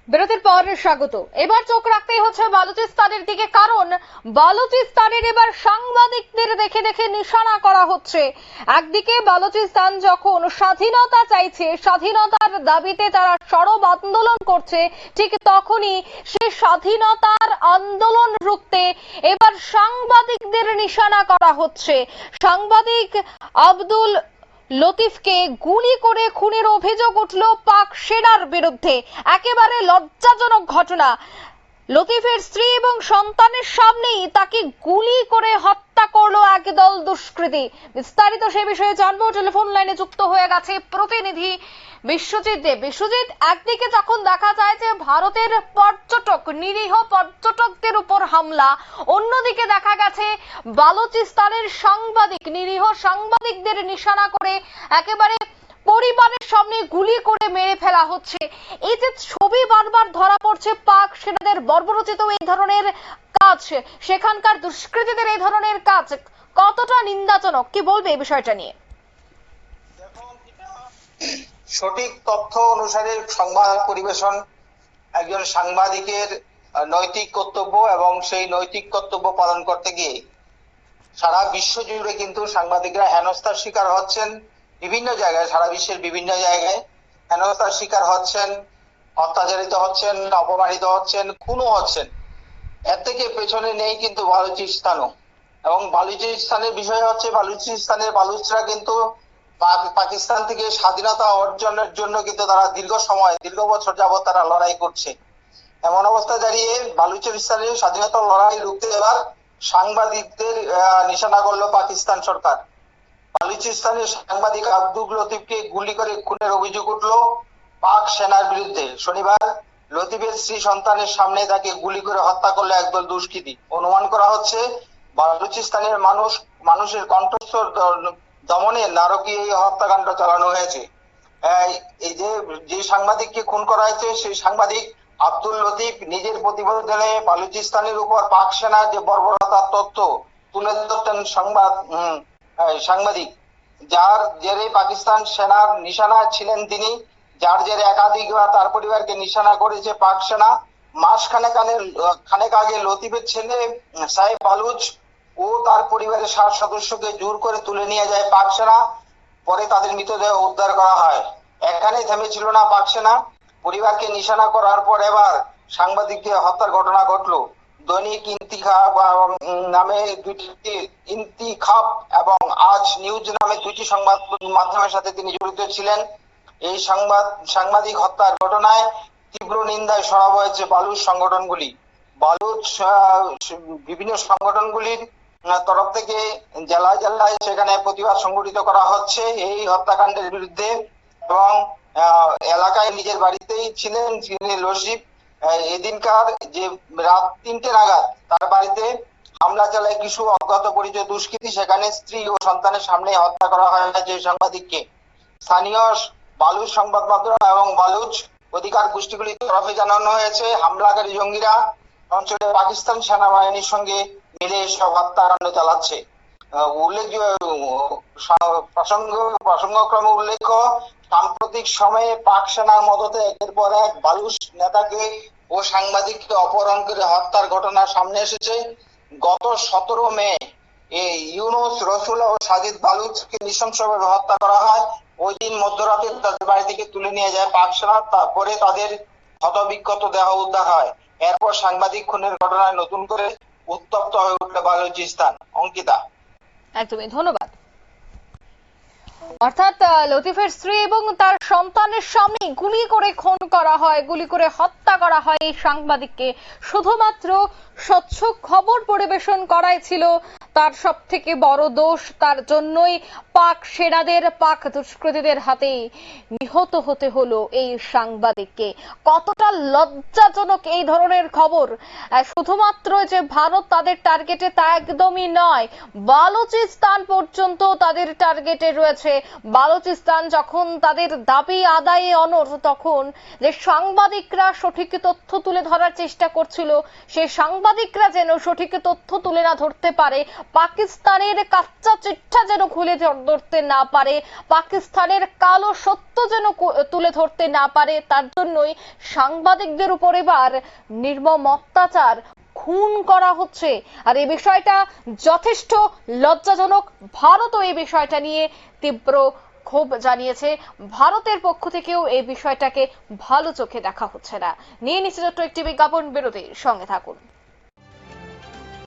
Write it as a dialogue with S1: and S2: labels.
S1: বিরতির পর স্বাগত। এবার চোখ রাখতেই হচ্ছে বালুচিস্তানের দিকে, কারণ বালুচিস্তানের এবার সাংবাদিকদের দেখে দেখে নিশানা করা হচ্ছে। একদিকে বালুচিস্তান যখন স্বাধীনতা চাইছে, স্বাধীনতার দাবিতে তারা সরব আন্দোলন করছে, ঠিক তখনই সেই স্বাধীনতার আন্দোলন রুখতে এবার সাংবাদিকদের নিশানা করা হচ্ছে। সাংবাদিক আব্দুল লতিফকে গুলি করে খুনের অভিযোগ উঠল পাক সেনার বিরুদ্ধে। একেবারে লজ্জাজনক ঘটনা। লতিফের স্ত্রী এবং সন্তানের সামনেই তাকে গুলি করে হত্যা করলো একদল দুষ্কৃতী। বিস্তারিত সে বিষয়ে জানবো। টেলিফোন লাইনে যুক্ত হয়ে গেছে প্রতিনিধি বিশ্বজিৎ দেব। বিশ্বজিৎ, একদিকে যখন দেখা যায় যে ভারতের পর্যটক, নিরীহ পর্যটকদের উপর হামলা, অন্যদিকে দেখা গেছে বালুচিস্তানের সাংবাদিক, নিরীহ সাংবাদিকদের নিশানা করে একেবারে পরিবারের সামনে গুলি করে মেরে ফেলা হচ্ছে। এই যে ছবি বারবার ধরা পড়ছে পাক সেনাদের বর্বরোচিত এই ধরনের কাজ, সেখানকার দুষ্কৃতীদের এই ধরনের কাজ কতটা নিন্দাজনক, কি বলবে এই বিষয়টা নিয়ে?
S2: সঠিক তথ্য অনুসারে সংবাদ পরিবেশন একজন সাংবাদিকের নৈতিক কর্তব্য, এবং সেই নৈতিক কর্তব্য পালন করতে গিয়ে সারা বিশ্ব জুড়ে কিন্তু সাংবাদিকরা হেনস্থার শিকার হচ্ছেন। বিভিন্ন জায়গায়, সারা বিশ্বের বিভিন্ন জায়গায় হেনস্থার শিকার হচ্ছেন, অত্যাচারিত হচ্ছেন, অপমানিত হচ্ছেন, খুনও হচ্ছেন। এর থেকে পেছনে নেই কিন্তু বালুচিস্তানও। এবং বালুচিস্তানের বিষয় হচ্ছে, বালুচিস্তানের বালুচরা কিন্তু পাকিস্তান থেকে স্বাধীনতা অর্জনের জন্য কিন্তু তারা দীর্ঘ বছর যাবত তারা লড়াই করছে। এমন অবস্থা দাঁড়িয়ে বালুচিস্তানের স্বাধীনতা লড়াই রুখতে এবার সাংবাদিকদের নিশানা করলো পাকিস্তান সরকার। বালুচিস্তানের সাংবাদিক আব্দুল লতিফকে গুলি করে খুনের অভিযোগ উঠলো পাক সেনার বিরুদ্ধে। শনিবার লতিফের স্ত্রী সন্তানের সামনে তাকে গুলি করে হত্যা করলো একদল দুষ্কৃতী। অনুমান করা হচ্ছে বালুচিস্তানের মানুষের কণ্ঠস্বর দমনে নারকীয় এই হত্যাকাণ্ড চালানো হয়েছে। এই যে সাংবাদিককে খুন করা হয়েছে, সেই সাংবাদিক আব্দুল লতিফ নিজের প্রতিবেদনে বালুচিস্তানের উপর পাক সেনার যে বর্বরতার তথ্য তুলে ধরতেন সাংবাদিক, যার জেরে পাকিস্তান সেনার নিশানা ছিলেন তিনি, যার জেরে একাধিকবার তার পরিবারকে নিশানা করেছে পাক সেনা। মাস খানেক আগে লতিফের ছেলে সাহেব বালুচ ও তার পরিবারের 7 সদস্যকে জোর করে তুলে নিয়ে যায় পাক সেনা। পরে তাদের মৃতদেহ উদ্ধার করা হয়। এখানে থেমেছিল না পাক সেনা। পরিবারকে নিশানা করার পর এবার সাংবাদিককে হত্যার ঘটনা ঘটলো। দৈনিক ইন্তিখাব এবং আজ নিউজ নামে দুটি সংবাদ মাধ্যমের সাথে তিনি জড়িত ছিলেন। এই সাংবাদিক হত্যার ঘটনায় তীব্র নিন্দায় সরব হয়েছে বালুচ সংগঠনগুলি। বালুচ বিভিন্ন সংগঠনগুলির তরফ থেকে জেলায় জেলায় সেখানে প্রতিবাদ সংগঠিত করা হচ্ছে এই হত্যাকাণ্ডের বিরুদ্ধে। এবং এলাকায় নিজের বাড়িতেই ছিলেন লতিফ। এদিনকার যে রাত 3টে নাগাদ তার বাড়িতে হামলা চালায় কিছু অজ্ঞাত পরিচয় দুষ্কৃতী। সেখানে স্ত্রী ও সন্তানের সামনে হত্যা করা হয়েছে সাংবাদিককে। স্থানীয় বালুচ সংবাদ মাধ্যম এবং বালুচ অধিকার গোষ্ঠীগুলির তরফে জানানো হয়েছে, হামলাকারী জঙ্গিরা অঞ্চলে পাকিস্তান সেনাবাহিনীর সঙ্গে মিলে এসব হত্যাকাণ্ড চালাচ্ছে। প্রসঙ্গক্রমে উল্লেখ্য, সাম্প্রতিক সময়ে পাক সেনার মদতে একের পর এক বালুচ নেতাকে ও সাংবাদিককে অপহরণ করে হত্যার ঘটনা সামনে এসেছে। গত 17 মে ইউনুস, রসুল ও সাজিদ বালুচকে নৃশংসভাবে হত্যা করা হয়। ওই দিন মধ্যরাতে তাদের বাড়ি থেকে তুলে নিয়ে যায় পাক সেনা। তারপরে তাদের ক্ষতবিক্ষত দেহ উদ্ধার হয়। এরপর সাংবাদিক খুনের ঘটনায় নতুন করে উত্তপ্ত হয়ে উঠল বালুচিস্তান। অঙ্কিতা,
S1: একদমই ধন্যবাদ। অর্থাৎ লতিফের স্ত্রী এবং তার সন্তানের সামনে গুলি করে খুন করা হয়, গুলি করে হত্যা করা হয় এই সাংবাদিককে। শুধুমাত্র স্বচ্ছ খবর পরিবেশন করাই ছিল তার সব থেকে বড় দোষ। তার জন্যই পাক সেনাদের, পাক দুষ্কৃতীদের হাতে নিহত হতে হলো এই সাংবাদিককে। কতটা লজ্জাজনক এই ধরনের খবর! শুধুমাত্র যে ভারত তাদের টার্গেটে তা একদমই নয়, বালুচিস্তান পর্যন্ত তাদের টার্গেটে রয়েছে। হচ্ছে বালুচিস্তান যখন তাদের দাবি আদায়ে অনড়, তখন যে সাংবাদিকরা সঠিক তথ্য তুলে ধরার চেষ্টা করছিল, সেই সাংবাদিকরা যেন সঠিক তথ্য তুলে না ধরতে পারে, পাকিস্তানের কাচ্চা চিঠ্ঠা যেন খুলে ধরতে না পারে, পাকিস্তানের কালো সত্য যেন তুলে ধরতে না পারে, তার জন্যই সাংবাদিকদের উপর এবার নির্মম অত্যাচার, খুন করা হচ্ছে। আর এই বিষয়টা যথেষ্ট লজ্জাজনক। ভারতও এই বিষয়টা নিয়ে তীব্র ক্ষোভ জানিয়েছে। ভারতের পক্ষ থেকেও এই বিষয়টাকে ভালো চোখে দেখা হচ্ছে না। নিয়ে নিচ্ছে ছোট্ট একটি বিজ্ঞাপন বিরতির সঙ্গে থাকুন।